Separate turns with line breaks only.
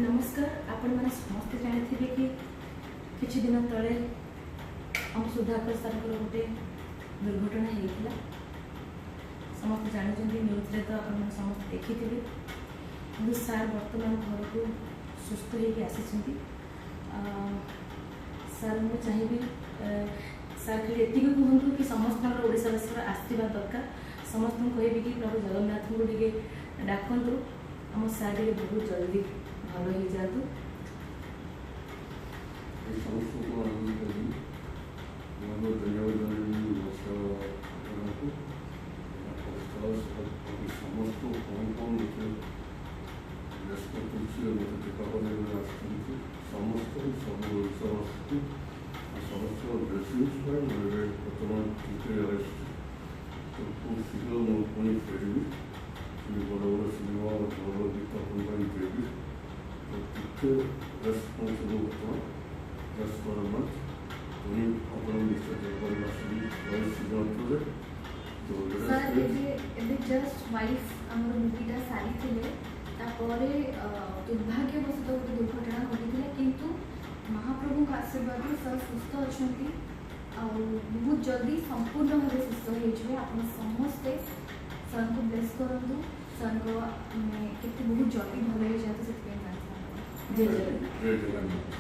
नमस्कार आपण मैंने समस्त जानी कि किसी दिन तले हम सुधाकर सर गोटे दुर्घटना होता समस्त जानते न्यूज तो आप समस्त देखी कि सार बर्तमान घर को सुस्थ होगी आसी सार मुझे चाहिए सार खाली एति कहतु कि समस्त ओडावासी आशीर्वाद दरकार समस्त कह कि प्रभु जगन्नाथ को टे डाकतु आम सार टे बहुत जल्दी भल हो जातु
responsible just for a month. We opened this
sir just wife आम मुवीटा सारी दुर्भाग्यवश गोटे दुर्घटना घटी किंतु महाप्रभु आशीर्वाद सर सुस्थ अच्छा बहुत जल्दी संपूर्ण भाव सुस्थ हो आप समस्ते सर को ब्लेस करूँ सर को बहुत जल्दी भल हो जाए
जय जगन्नाथ।